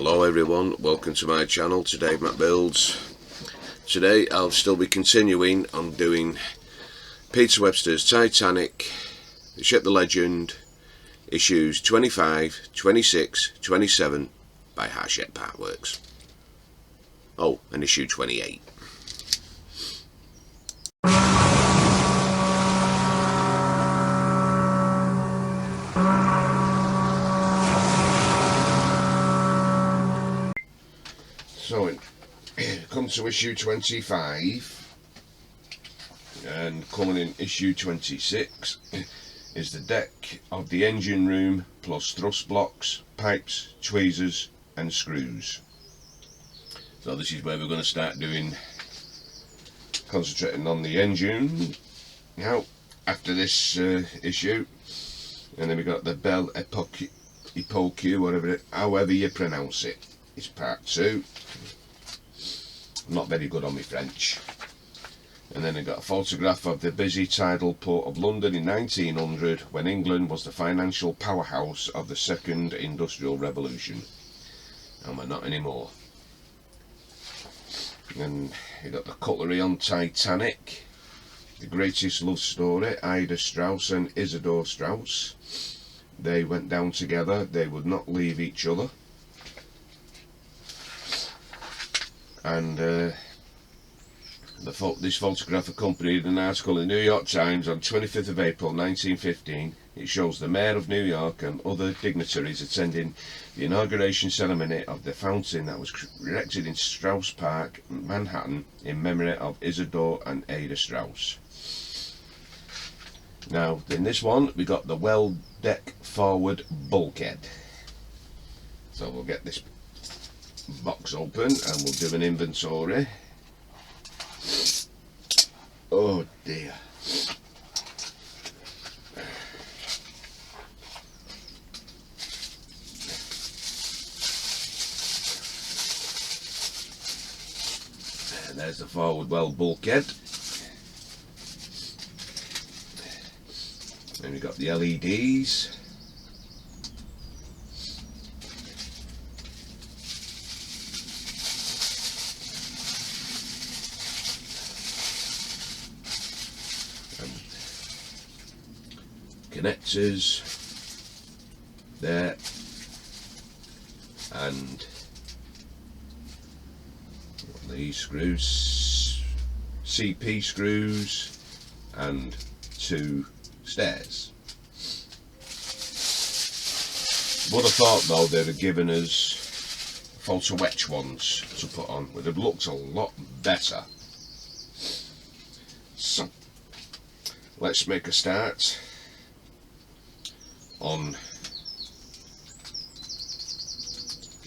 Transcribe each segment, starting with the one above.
Hello everyone, welcome to my channel, to Dave Mac Builds. Today I'll still be continuing on doing Peter Webster's Titanic, the ship The Legend, issues 25, 26, 27 by Hachette Partworks. Oh, and issue 28. So, come to issue 25, and coming in issue 26 is the deck of the engine room plus thrust blocks, pipes, tweezers and screws. So this is where we're going to start concentrating on the engine now after this issue, and then we got the Belle Epoque, however you pronounce it. It's part 2. I'm not very good on my French. And then I got a photograph of the busy tidal port of London in 1900, when England was the financial powerhouse of the second industrial revolution. And we're not anymore. And you got the cutlery on Titanic, the greatest love story, Ida Strauss and Isidor Strauss. They went down together, they would not leave each other. And this photograph accompanied an article in the New York Times on 25th of April 1915. It shows the Mayor of New York and other dignitaries attending the inauguration ceremony of the fountain that was erected in Strauss Park, Manhattan, in memory of Isidor and Ada Strauss. Now, in this one, we got the well deck forward bulkhead. So we'll get this box open and we'll do an inventory. Oh dear. And there's the forward well bulkhead. And we've got the LEDs. Connectors there, and these screws, CP screws, and 2 stairs. Would have thought though they'd have given us photo etch ones to put on, would have looked a lot better. So let's make a start on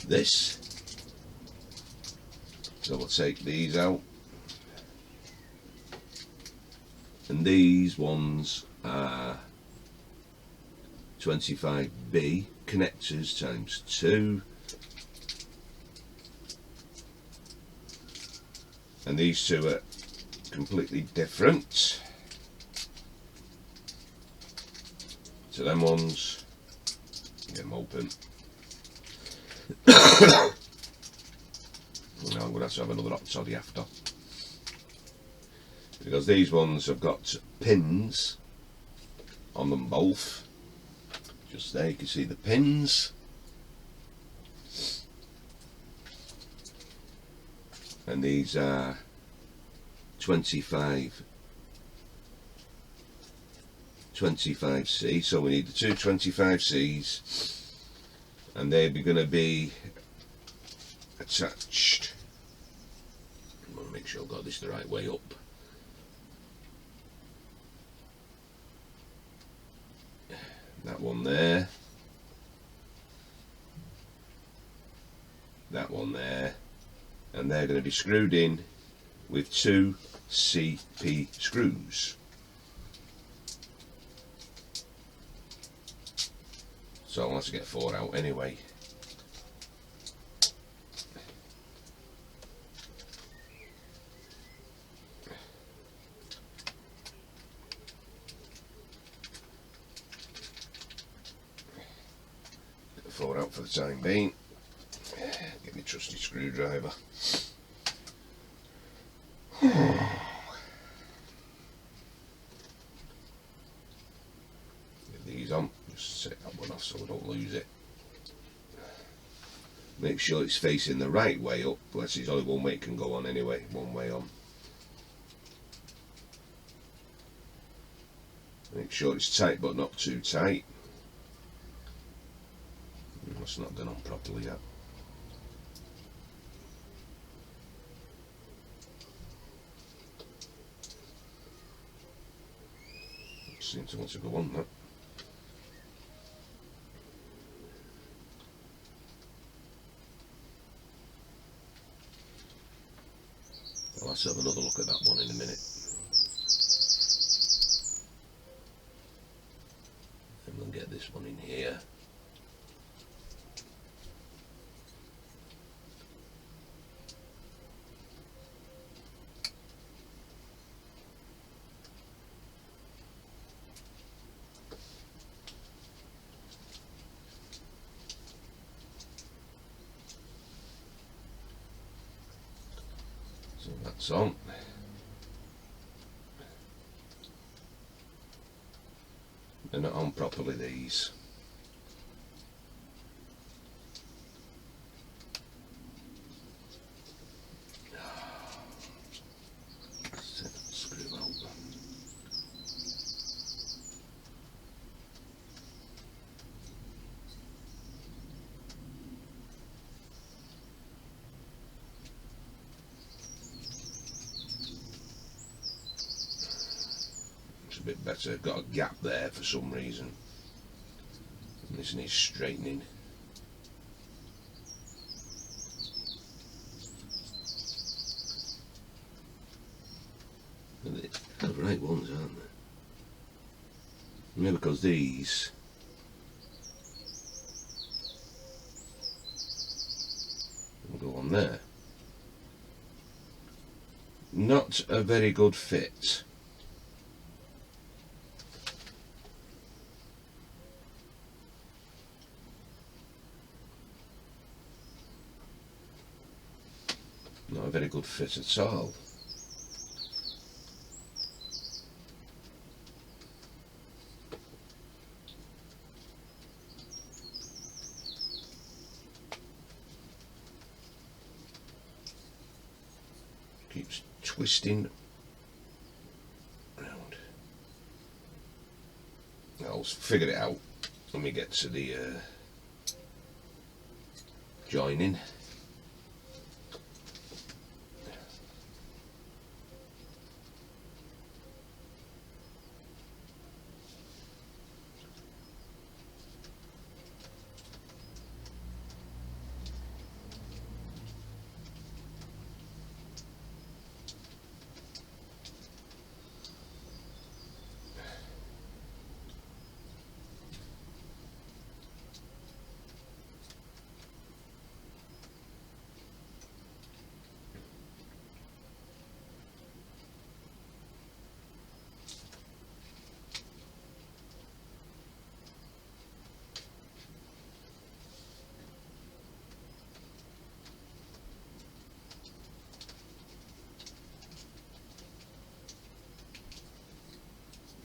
this. So we'll take these out, and these ones are 25B connectors times 2, and these 2 are completely different. So them ones, get them open. Now I'm going to have another hot toddy after, because these ones have got pins on them both. Just there you can see the pins, and these are 25C, so we need the 2 25Cs, and they're going to be attached. I want to make sure I've got this the right way up. That one there, that one there, and they're going to be screwed in with 2 CP screws. So I'll have to get 4 out anyway. Get 4 out for the time being. Get my trusty screwdriver. Get these on, just set that one off so I don't lose it. Make sure it's facing the right way up, unless there's only one way it can go on anyway, one way on. Make sure it's tight but not too tight. That's not done on properly yet. Seems to want to go on that. Let's have another look at that one in a minute. And we'll get this one in here. So that's on. They're not on properly, these. Screw out. A bit better, got a gap there for some reason. And this needs straightening. They're the right ones, aren't they? Maybe because these will go on there. Not a very good fit. Not a very good fit at all. Keeps twisting around. I'll figure it out when we get to the joining.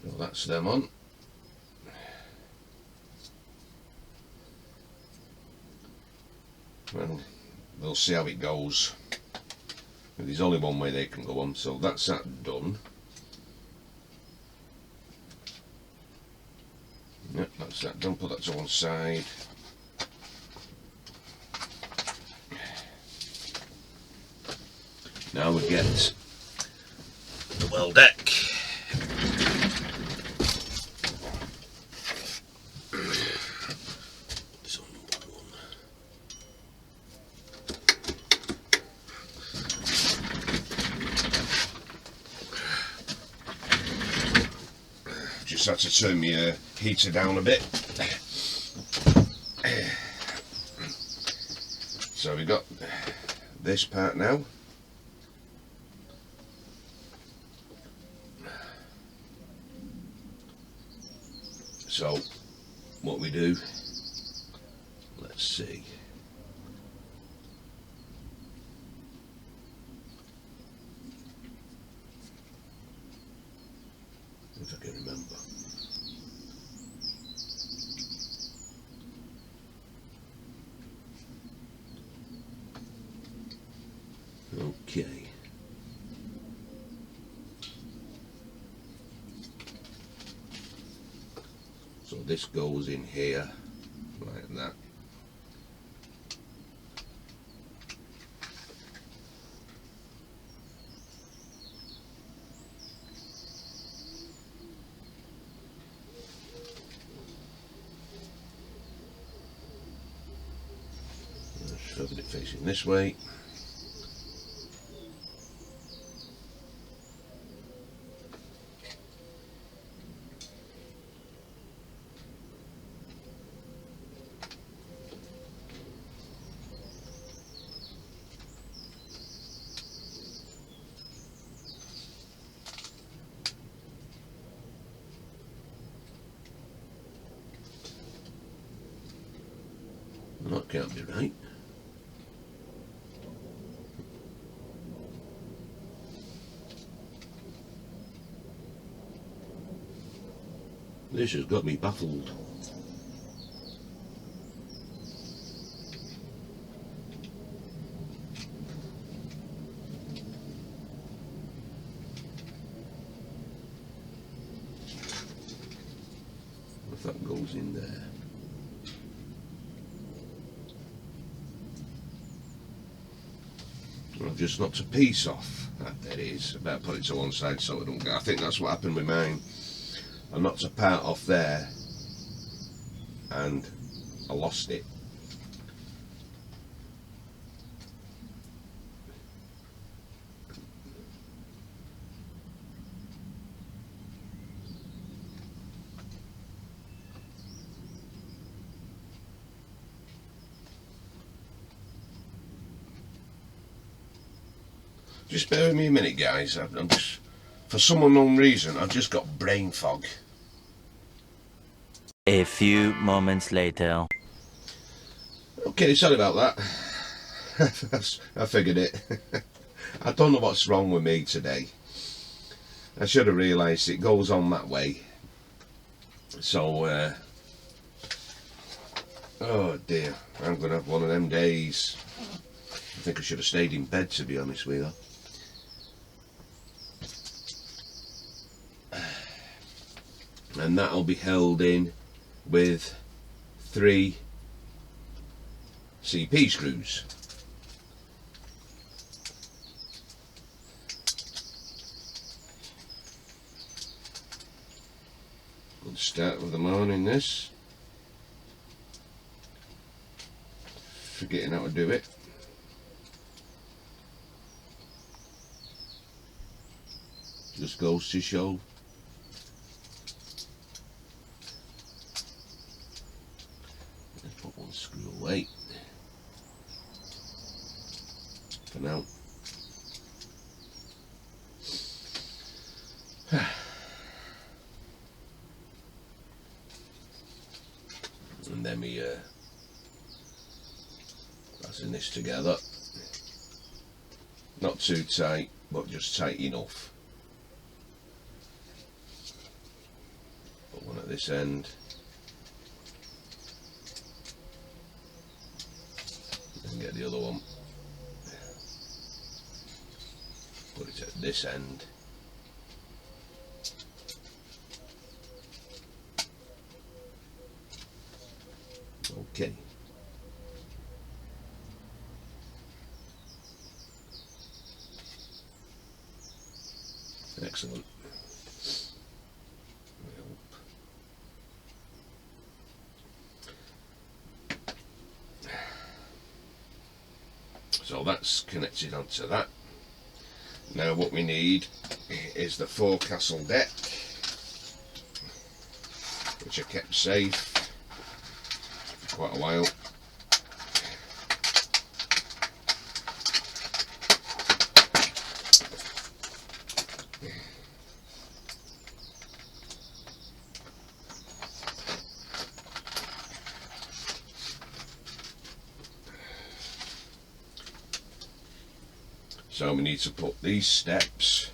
Well, that's them on. Well, we'll see how it goes. There's only one way they can go on, so that's that done. Yep, that's that done. Put that to one side. Now we get the well deck. Just had to turn my heater down a bit. So we got this part now. So what we do, let's see, if I can remember. Okay. So this goes in here like that. Shoving it facing this way. That can't be right. This has got me baffled. If that goes in there. I've just knocked a piece off. That is. I better put it to one side so it don't go. I think that's what happened with mine. I knocked a part off there and I lost it. Just bear with me a minute, guys. I'm just, for some unknown reason, I've just got brain fog. A few moments later. Okay, sorry about that. I figured it. I don't know what's wrong with me today. I should have realised it goes on that way. So, oh dear, I'm going to have one of them days. I think I should have stayed in bed, to be honest with you. And that'll be held in with 3 CP screws. Good start of the morning, this. Forgetting how to do it. Just goes to show. Put one screw away for now. And then we fasten this together. Not too tight, but just tight enough. Put one at this end. And get the other one. Put it at this end. Okay. Excellent. So that's connected onto that. Now what we need is the forecastle deck, which I kept safe for quite a while. So we need to put these steps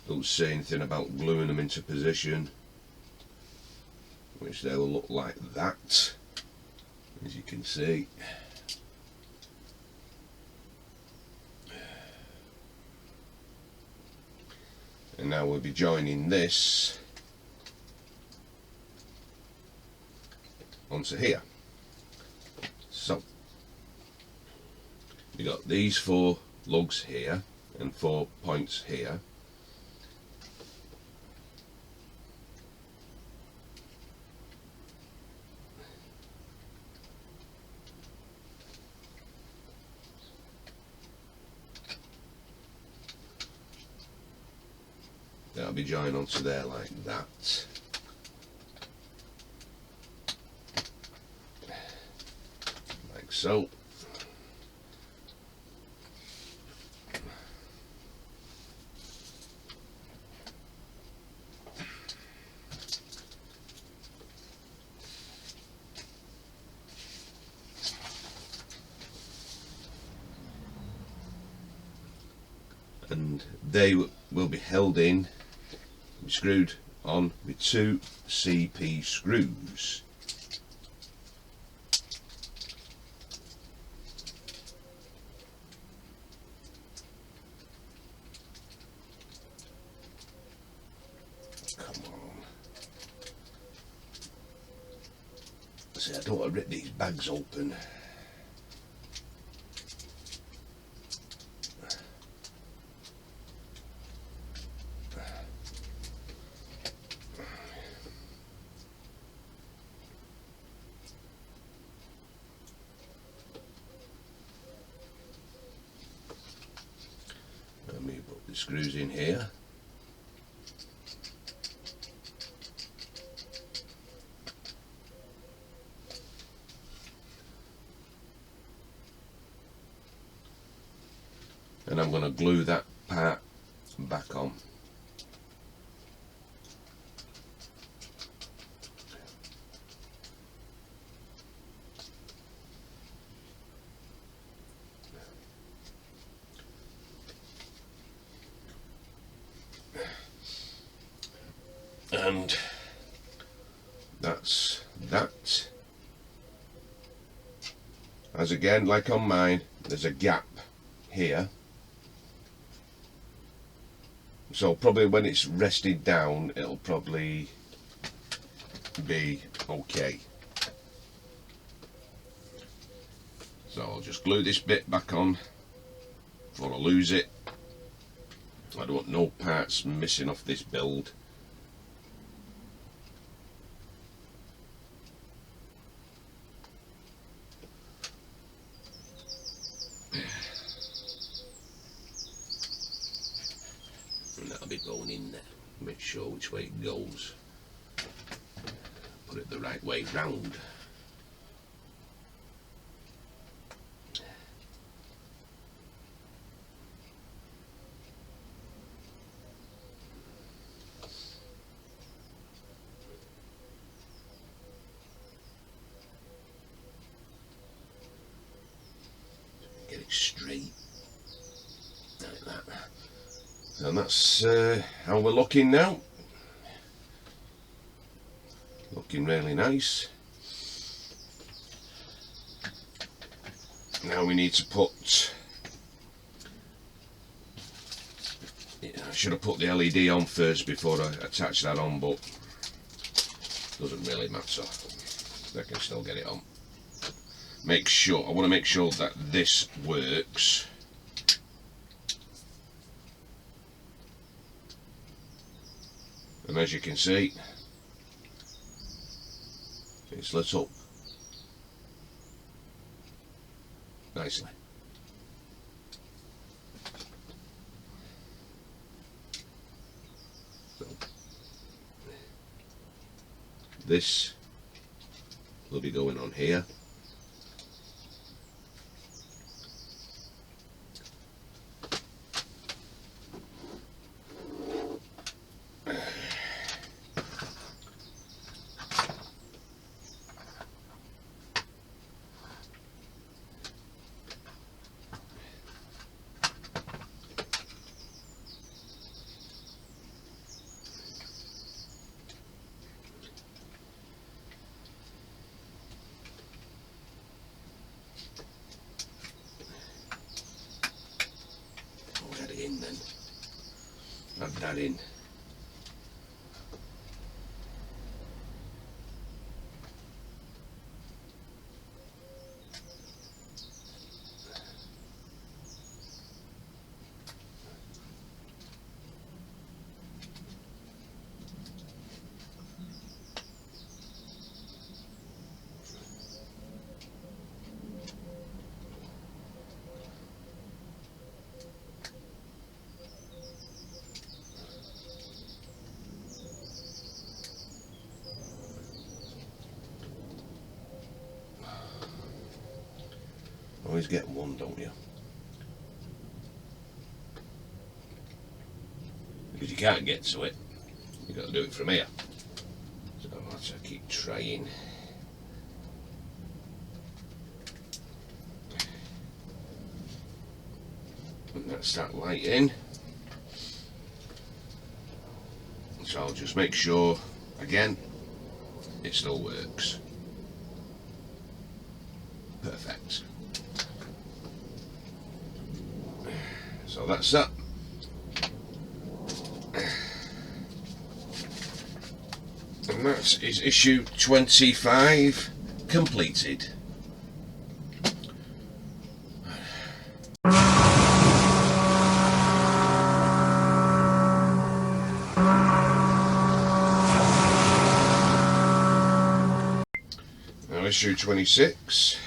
Don't say anything about gluing them into position, which they will look like that, as you can see. And now we'll be joining this onto here. So we got these 4 lugs here and 4 points here. That'll be joined onto there like that. Like so. And they will be held in, screwed on with 2 CP screws. Come on. See, I don't want to rip these bags open. Let me put the screws in here. And I'm going to glue that part back on. And that's that. As again, like on mine, there's a gap here. So probably when it's rested down, it'll probably be okay. So I'll just glue this bit back on before I lose it. I don't want no parts missing off this build. And that'll be going in there. Make sure which way it goes. Put it the right way round. Get it straight. Like that. And that's how we're looking now. Looking really nice. Now we need to put, I should have put the LED on first before I attach that on, but doesn't really matter. I can still get it on. I want to make sure that this works. And as you can see, it's lit up nicely. So this will be going on here. that in. Always get one, don't you? Because you can't get to it, you've got to do it from here. So I'll have to keep trying. And that's that light in. So I'll just make sure, again, it still works. Perfect. So that's that. And that is issue 25 completed. Now issue 26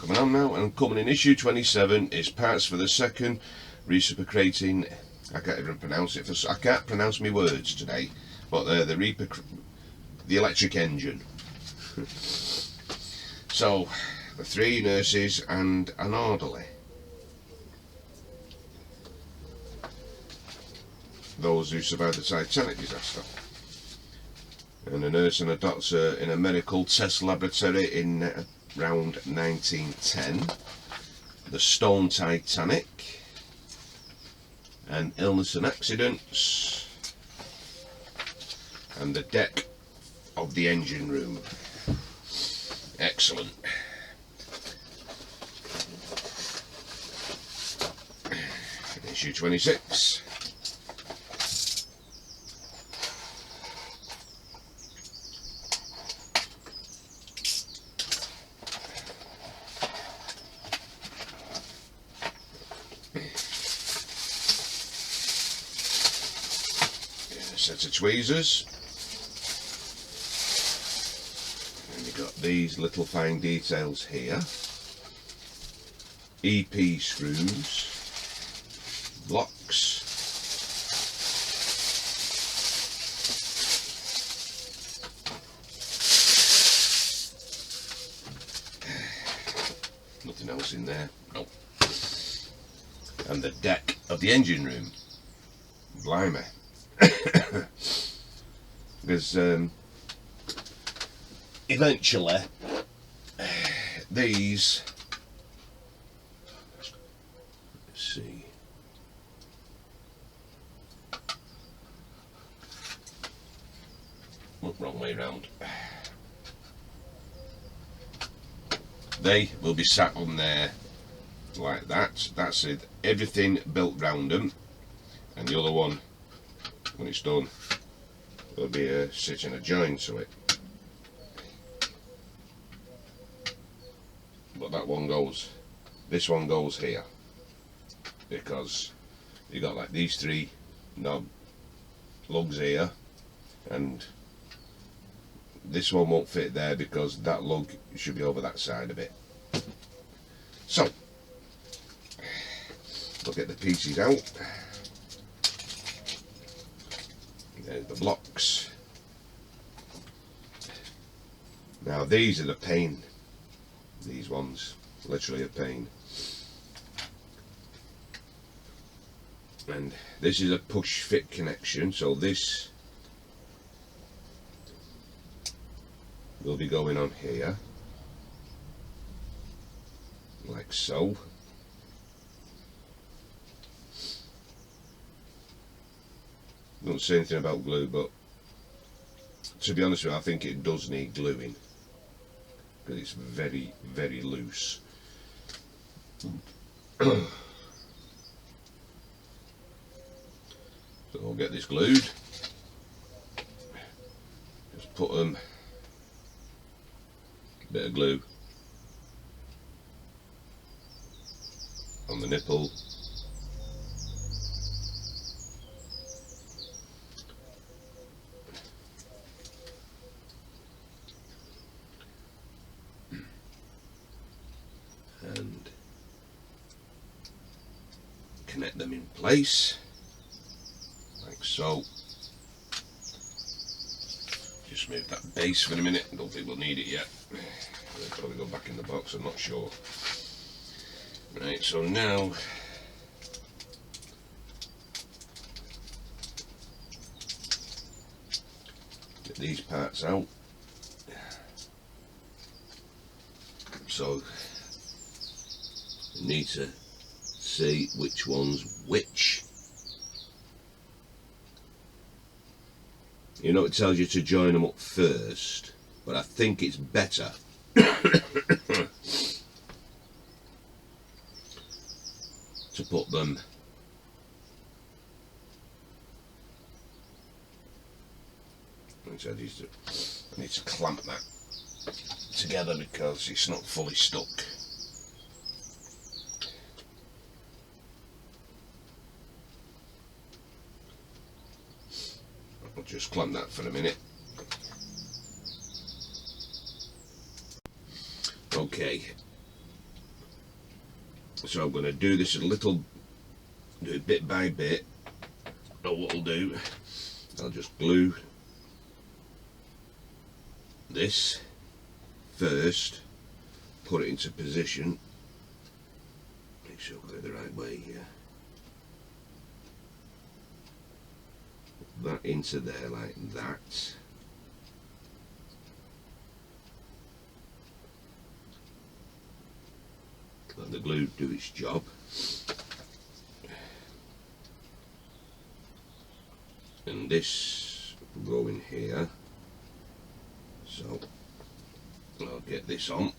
coming on now, and coming in issue 27 is parts for the second reciprocating, I can't even pronounce it, I can't pronounce my words today, but the electric engine. So the 3 nurses and an orderly, those who survived the Titanic disaster, and a nurse and a doctor in a medical test laboratory in around 1910, the stone Titanic, and illness and accidents, and the deck of the engine room. Excellent. Issue 26. Set of tweezers, and you've got these little fine details here, EP screws, blocks, nothing else in there, nope. And the deck of the engine room. Blimey. Because eventually these, let's see, wrong way round, they will be sat on there like that. That's it, everything built round them, and the other one, when it's done, there'll be a sitting a joint to it. But that one goes, this one goes here, because you got like these 3 knob lugs here, and this one won't fit there because that lug should be over that side a bit. So we'll get the pieces out. There's the blocks. Now these are the pain. These ones, literally a pain. And this is a push fit connection, so this will be going on here, like so. Don't say anything about glue, but to be honest with you, I think it does need gluing because it's very, very loose. So So I'll get this glued. Just put a bit of glue on the nipple. And connect them in place like so. Just move that base for a minute. I don't think we'll need it yet. They'll probably go back in the box, I'm not sure. Right, so now get these parts out. So you need to see which one's which. You know, it tells you to join them up first, but I think it's better to put them I need to clamp that together because it's not fully stuck. I'll just clamp that for a minute. Okay, so I'm going to do this do it bit by bit. So what I'll do, I'll just glue this first, put it into position, make sure I got it the right way here. Put that into there like that. Let the glue do its job. And this will go in here. So I'll get this on.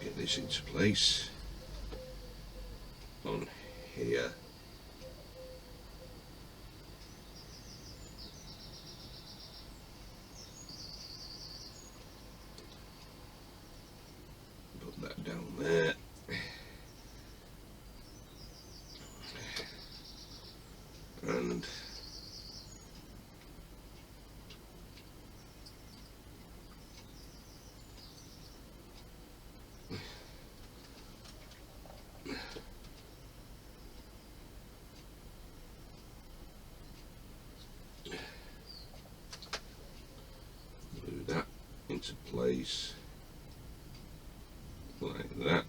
Get this into place on here. Put that down there. And glue that into place like that.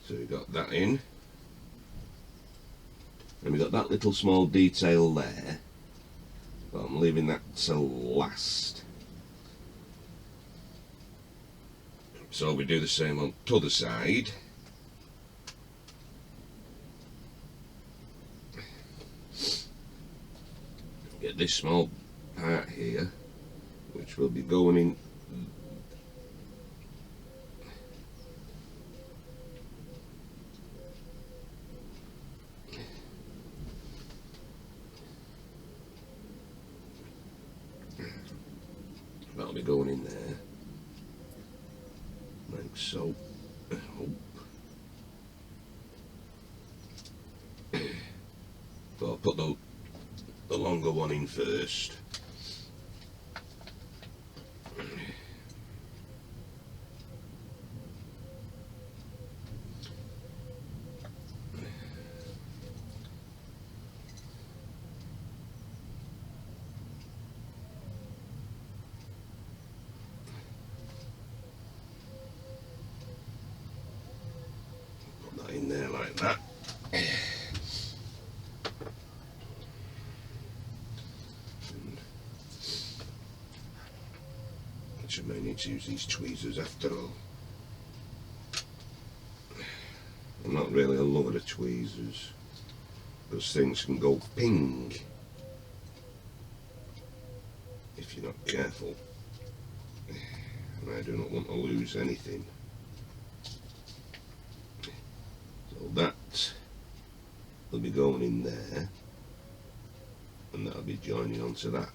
So we got that in, and we got that little small detail there, but I'm leaving that till last. So we do the same on the other side. Get this small part here, which will be going in that'll be going in there like so. So I'll put the longer one in first. Put that in there like that. I may need to use these tweezers after all. I'm not really a lover of tweezers because things can go ping. if you're not careful. And I do not want to lose anything. So that will be going in there, and that'll be joining onto that.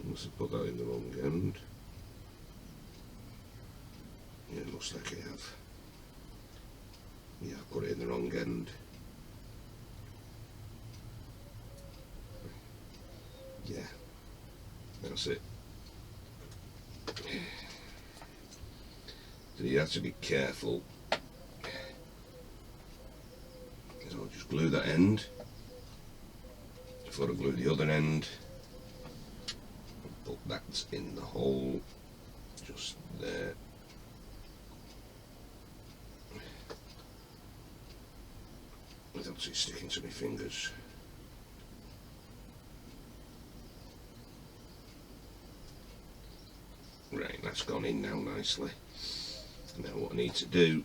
I must have put that in the wrong end. Yeah, it looks like I have. Yeah, I put it in the wrong end. Yeah, that's it. So you have to be careful. So I'll just glue that end before I glue the other end. Put that in the hole just there. Without it sticking to my fingers. Right, that's gone in now nicely. Now what I need to do,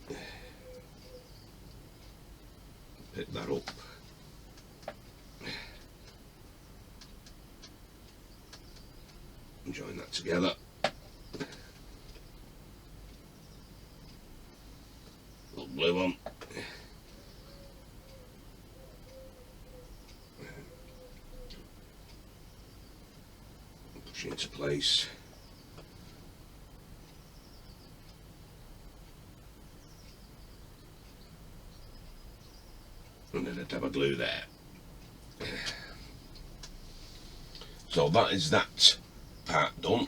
pick that up. And join that together. Little glue on. Push it into place. And then a dab of glue there. So that is that part done.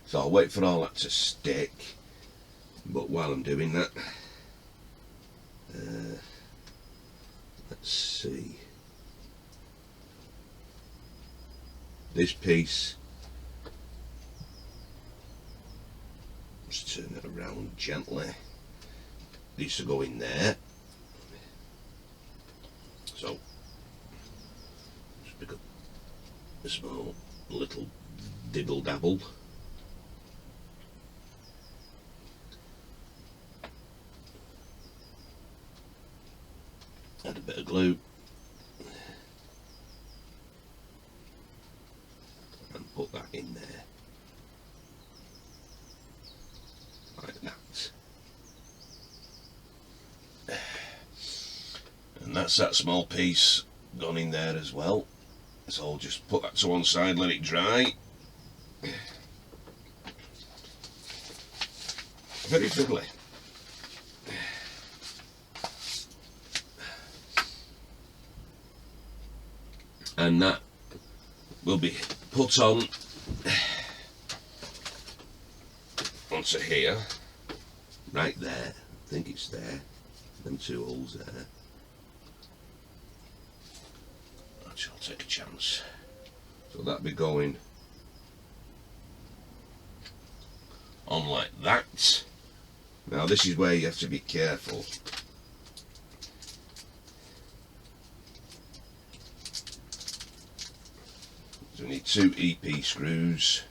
So I'll wait for all that to stick, but while I'm doing that, let's see, this piece, just turn it around gently, needs to go in there. So just pick up a small little dibble dabble. Add a bit of glue and put that in there like that. And that's that small piece gone in there as well. So I'll just put that to one side, let it dry. Very fiddly. And that will be put on onto here, right there. I think it's there. Them two holes there. Actually, I'll take a chance. So that'll be going on like that. Now this is where you have to be careful. So we need 2 EP screws.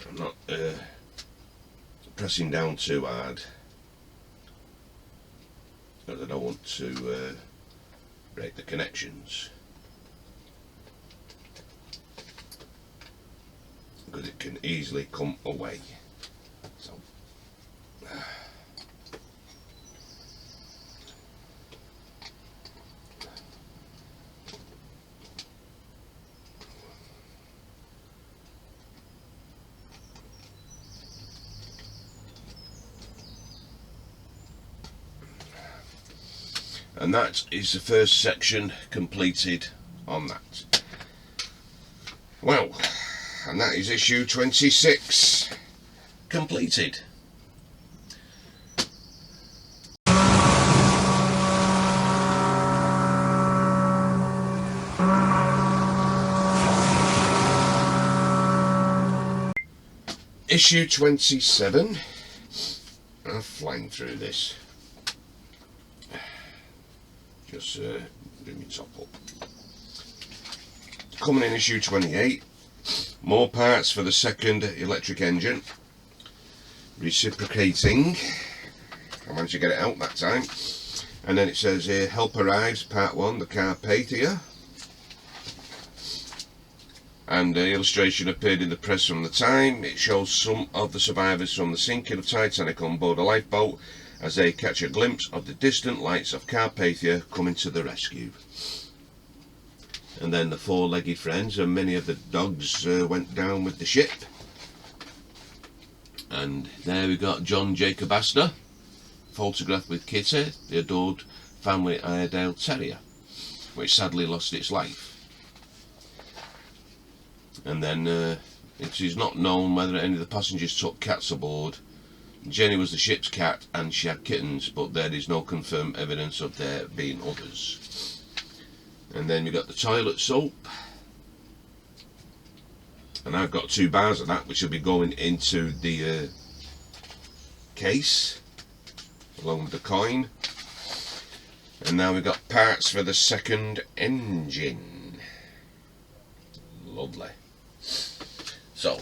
I'm not pressing down too hard, because I don't want to break the connections, because it can easily come away. So and that is the first section completed on that. Well, and that is issue 26 completed. issue 27. I'm flying through this. Just do my top up. Coming in issue 28. More parts for the second electric engine. Reciprocating. I managed to get it out that time. And then it says here, help arrives, part 1, the Carpathia. And the illustration appeared in the press from the time. It shows some of the survivors from the sinking of Titanic on board a lifeboat as they catch a glimpse of the distant lights of Carpathia coming to the rescue. And then the four-legged friends and many of the dogs went down with the ship. And there we got John Jacob Astor, photographed with Kitty, the adored family Iredale Terrier, which sadly lost its life. And then it is not known whether any of the passengers took cats aboard. Jenny was the ship's cat and she had kittens, but there is no confirmed evidence of there being others. And then we got the toilet soap, and I've got 2 bars of that which will be going into the case along with the coin. And now we've got parts for the second engine. Lovely. So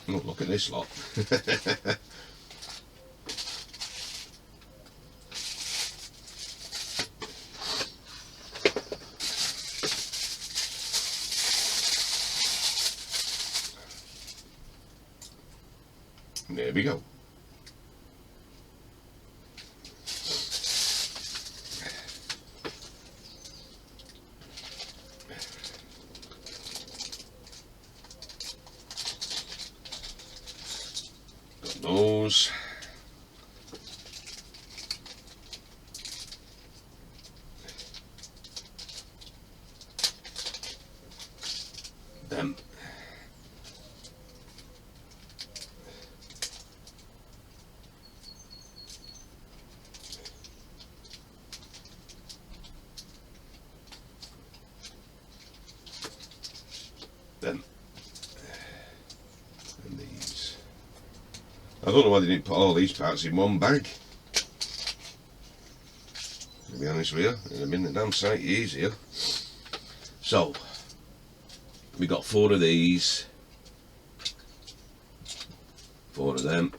oh, look at this lot. There we go. Got those. Them. Them. And these. I don't know why they didn't put all these parts in one bag. To be honest with you, it'd have been a damn sight easier. So, we got 4 of these, 4 of them,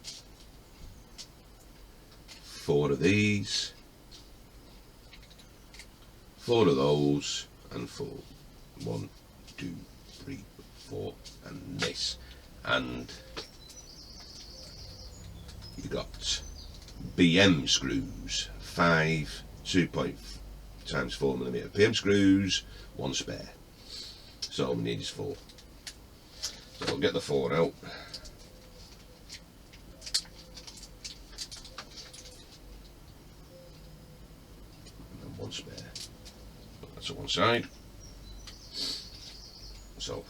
4 of these, 4 of those, and 4. 1, 2, 3, 4, and this. And you got BM screws, 5 2.5 times 4mm PM screws, 1 spare. So all we need is 4. So I'll get the 4 out. And 1 spare. That's on one side. So,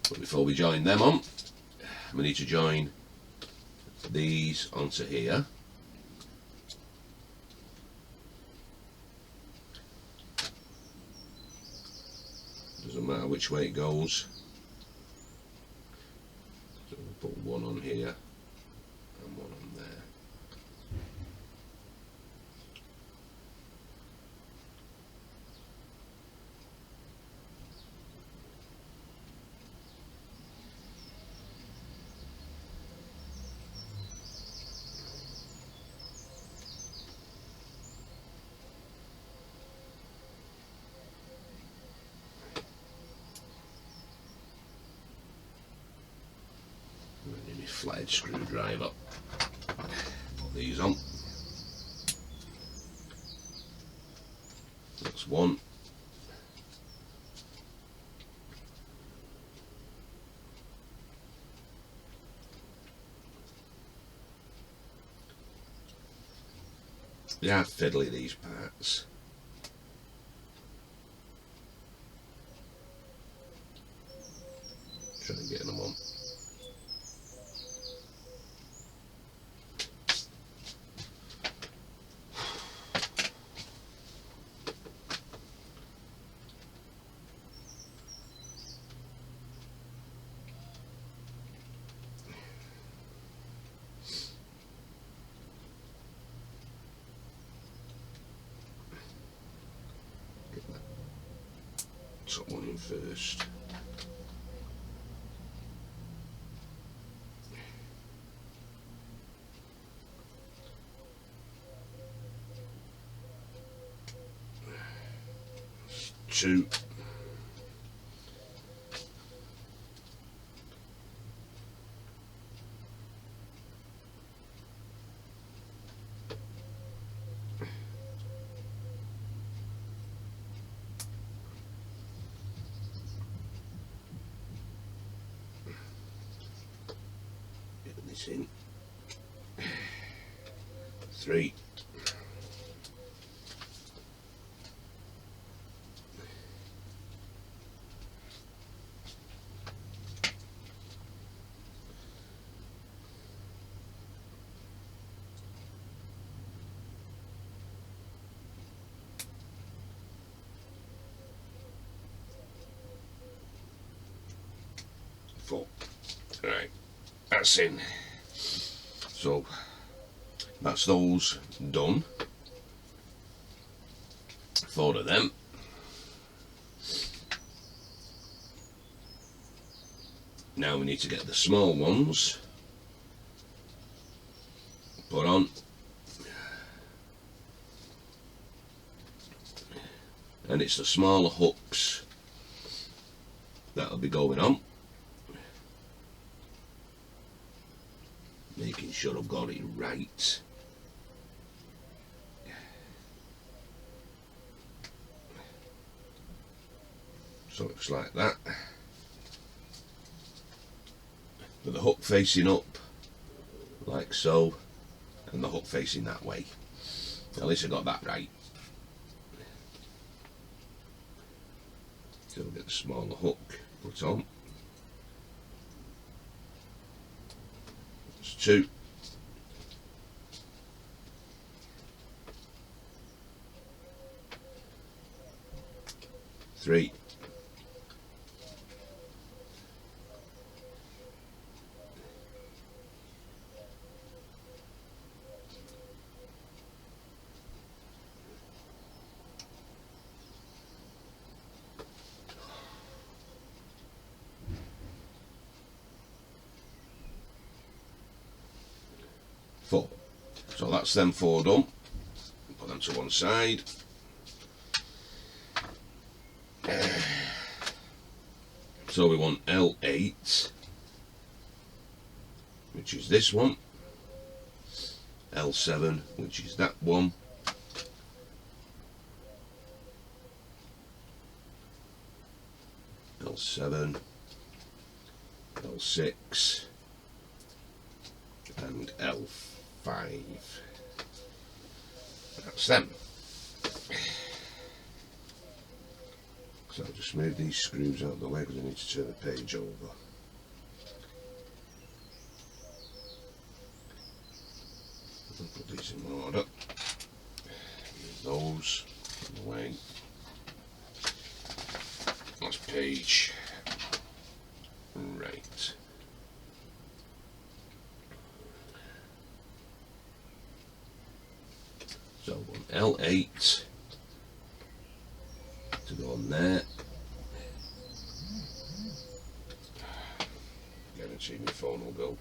but before we join them on, we need to join these onto here. Doesn't matter which way it goes. So we'll put 1 on here and 1 on there. Flathead screwdriver. Put these on. That's 1. They are fiddly, these parts. Trying to get them on. top one in first. That's 2. 3. 4. Right, that's in. So that's those done. 4 of them. Now we need to get the small ones put on, and it's the smaller hooks that'll be going on. Making sure I've got it right. So it's like that, with the hook facing up like so, and the hook facing that way. At least I got that right. So we'll get the smaller hook put on. That's 2. 3. 4. So that's them 4 done. Put them to one side. So we want L8, which is this one, L7, which is that one, L7, L6, and L5. That's them. So I'll just move these screws out of the way because I need to turn the page over. I'll put these in order. Move those out of the way. That's page. Right. So one L8 to go on there. Guarantee my phone will go.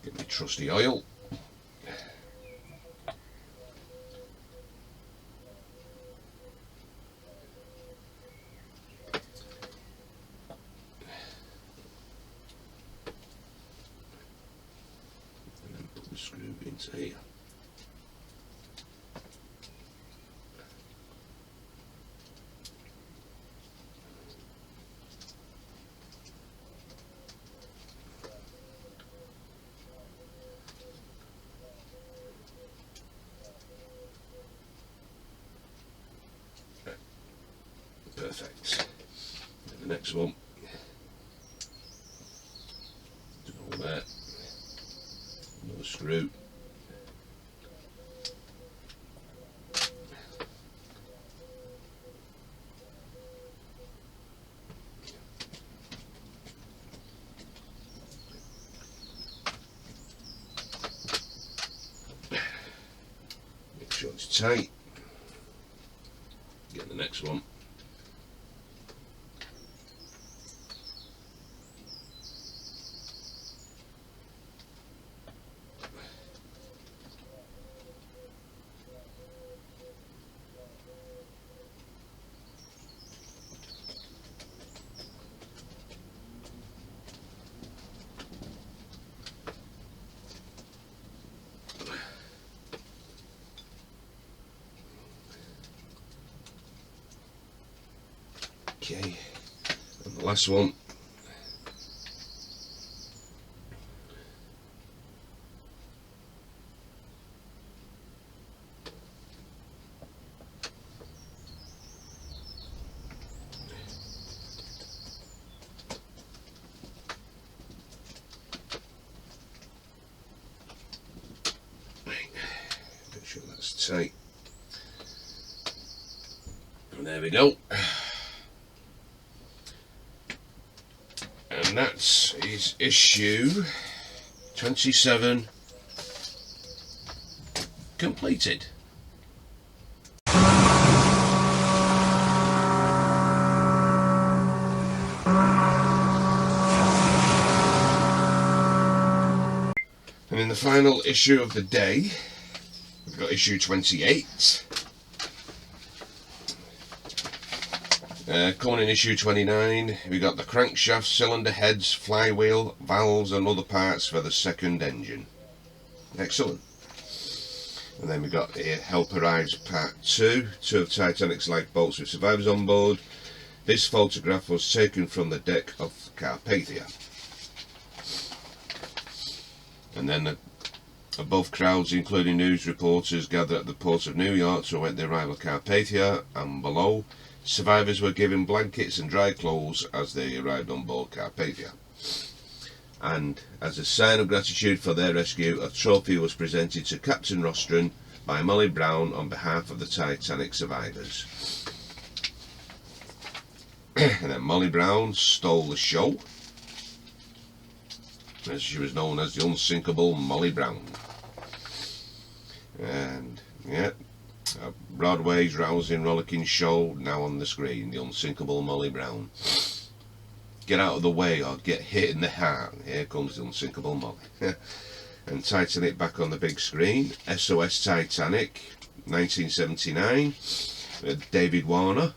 Get my trusty oil. And then put the screw into here. Perfect. And the next one, to go there, another screw. tight. Get the next one. Okay, and the last one. Make sure that's tight. And there we go. And that's his issue 27 completed. And in the final issue of the day, we've got issue 28. Coming in issue 29, we got the crankshaft, cylinder heads, flywheel, valves and other parts for the second engine. Excellent. And then we got here Help Arrives Part 2, 2 of Titanic's lifeboats with survivors on board. This photograph was taken from the deck of Carpathia. And then above, crowds including news reporters gathered at the port of New York to await the arrival of Carpathia, and below, survivors were given blankets and dry clothes as they arrived on board Carpathia. And as a sign of gratitude for their rescue, a trophy was presented to Captain Rostron by Molly Brown on behalf of the Titanic survivors. And then Molly Brown stole the show, as she was known as the unsinkable Molly Brown. And yeah, Broadway's rousing, rollicking show now on the screen, the unsinkable Molly Brown. Get out of the way or get hit in the heart. Here comes the unsinkable Molly. And Titanic back on the big screen. SOS Titanic, 1979, with David Warner,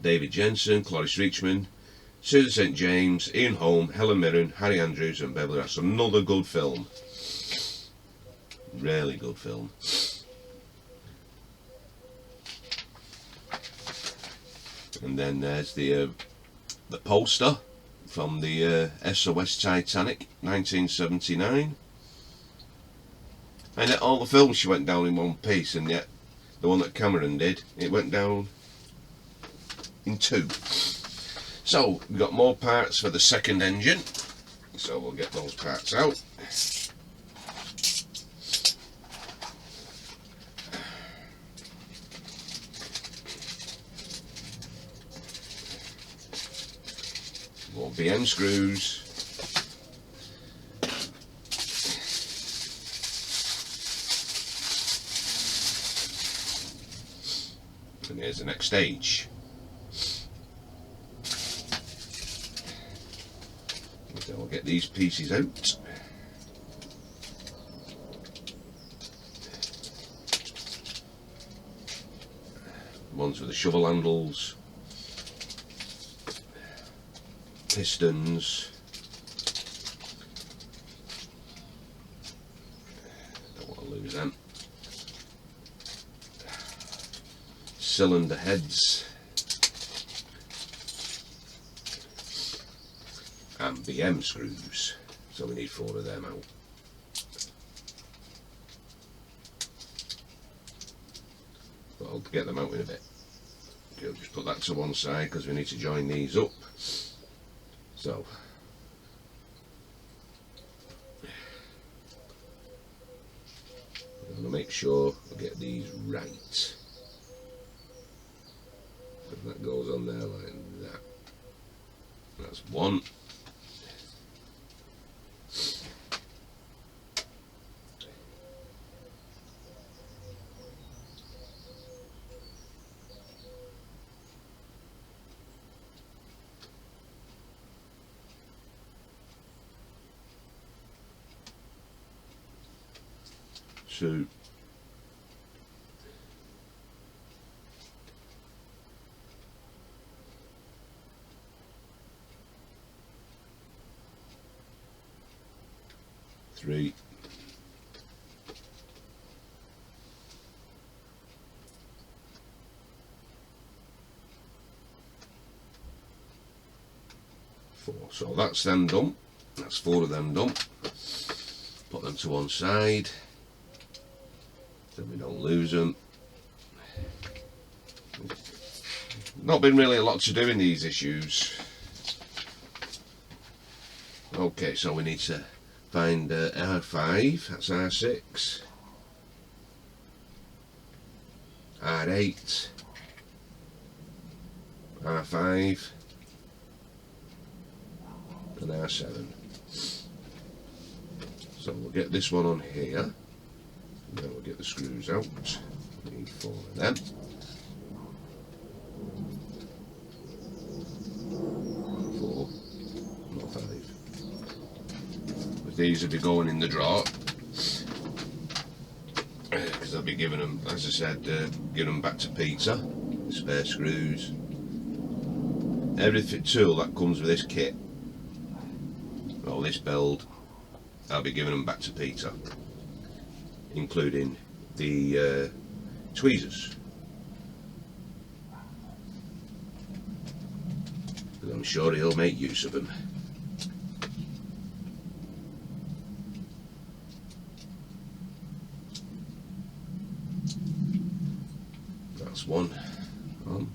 David Jensen, Cloris Reachman, Susan St. James, Ian Holm, Helen Mirren, Harry Andrews and Beverly Ross. Another good film. Really good film. And then there's the poster from the SOS Titanic, 1979. And all the films she went down in one piece, and yet the one that Cameron did, it went down in two. So we've got more parts for the second engine, so we'll get those parts out. More BM screws. And here's the next stage. So we'll get these pieces out. Ones with the shovel handles, pistons, don't want to lose them, cylinder heads, and BM screws, so we need 4 of them out. But I'll get them out in a bit. Okay, I'll just put that to one side because we need to join these up. So I'm going to make sure I get these right. And that goes on there like that. That's one. 2, 3, 4. So that's them done. That's 4 of them done. Put them to one side so we don't lose them. Not been really a lot to do in these issues. Okay, so we need to find R5, that's R6, R8, R5 and R7. So we'll get this one on here, and then we'll get the screws out. We need 4 of them. 4, not 5. But these will be going in the drawer, because I'll be giving them, as I said, giving them back to Peter. Spare screws, every tool that comes with this kit, or this build, I'll be giving them back to Peter, including the tweezers, because I'm sure he'll make use of them. That's one on.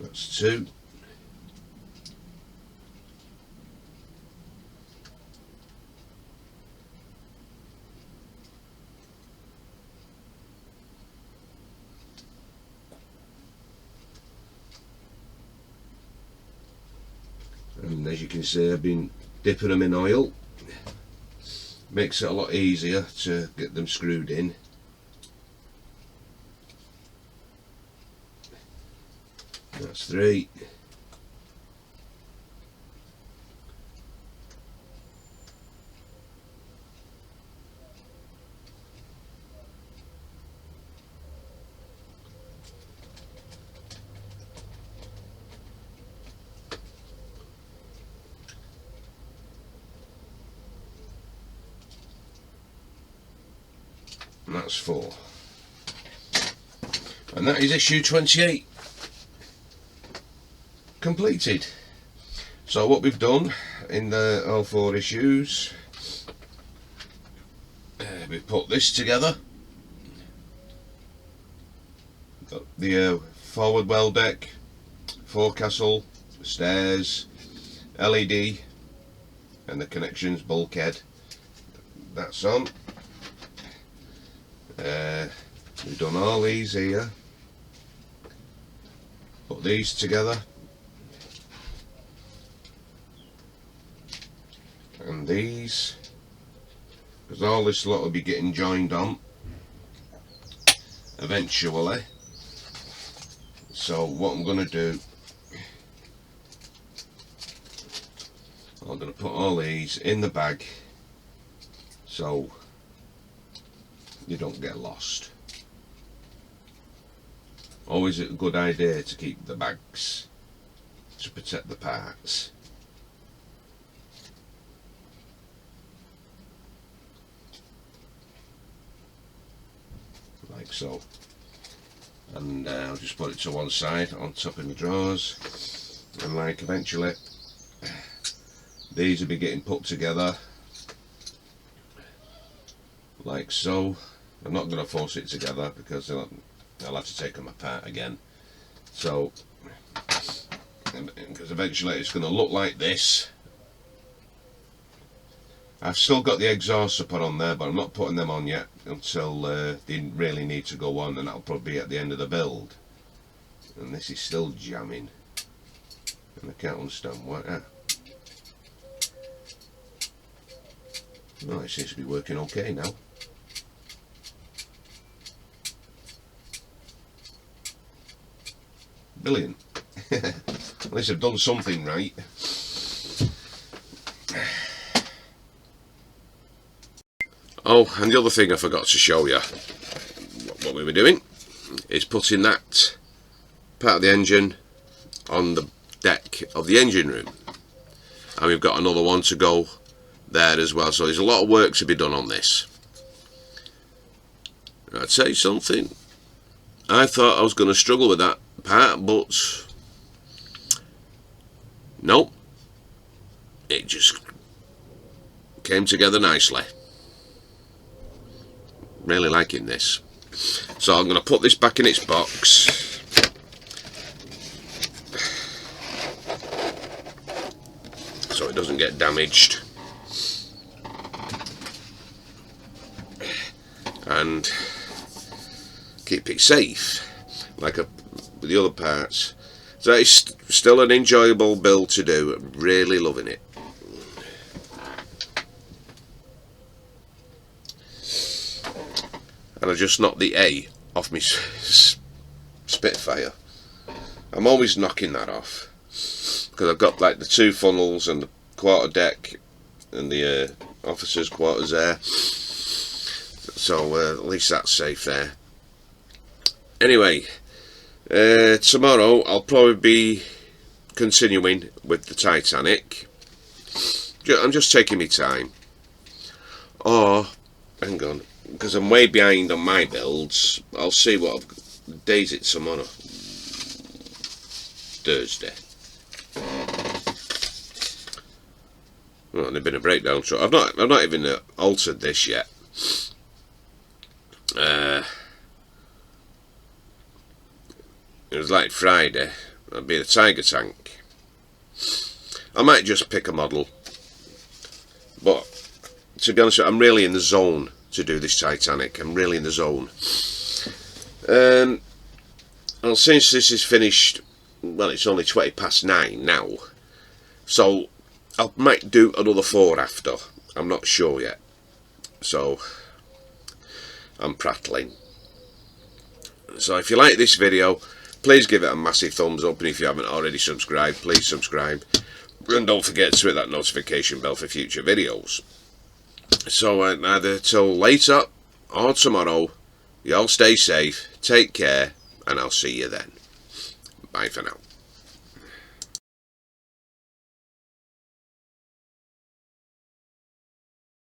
That's 2. And as you can see, I've been dipping them in oil. Makes it a lot easier to get them screwed in. That's 3. And that's 4. And that is issue 28 completed. So what we've done in the all 4 issues, we've put this together. Got the forward well deck, forecastle, stairs, LED, and the connections, bulkhead. That's on. We've done all these here, put these together, and these, because all this lot will be getting joined on eventually. So what I'm going to do, I'm going to put all these in the bag so you don't get lost. Always a good idea to keep the bags to protect the parts. Like so. And I'll just put it to one side on top of my drawers, and like eventually these will be getting put together like so. I'm not going to force it together because I'll have to take them apart again. So, because eventually it's going to look like this. I've still got the exhausts to put on there, but I'm not putting them on yet until they really need to go on, and that'll probably be at the end of the build. And this is still jamming. And I can't understand why. Well, it seems to be working okay now. Brilliant. At least I've done something right. Oh, and the other thing I forgot to show you, what we were doing, is putting that part of the engine on the deck of the engine room. And we've got another one to go there as well, so there's a lot of work to be done on this. I'd say something, I thought I was going to struggle with that part, but nope, it just came together nicely. Really liking this. So I'm going to put this back in its box. So it doesn't get damaged. And keep it safe, like with the other parts. So it's still an enjoyable build to do. I'm really loving it. And I just knocked the A off my Spitfire. I'm always knocking that off because I've got like the two funnels and the quarter deck and the officers' quarters there. So at least that's safe there. Anyway, tomorrow I'll probably be continuing with the Titanic. I'm just taking my time. Or, hang on, because I'm way behind on my builds. I'll see what days it's tomorrow. Thursday. Well, there's been a breakdown truck. I've not even altered this yet. It was like Friday. That'd be the Tiger Tank. I might just pick a model, but to be honest with you, I'm really in the zone to do this Titanic. I'm really in the zone. And since this is finished, well, it's only 9:20 now, so I might do another 4 after. I'm not sure yet, so I'm prattling. So if you like this video, please give it a massive thumbs up, and if you haven't already subscribed, please subscribe, and don't forget to hit that notification bell for future videos. So either till later or tomorrow, you all stay safe, take care, and I'll see you then. Bye for now.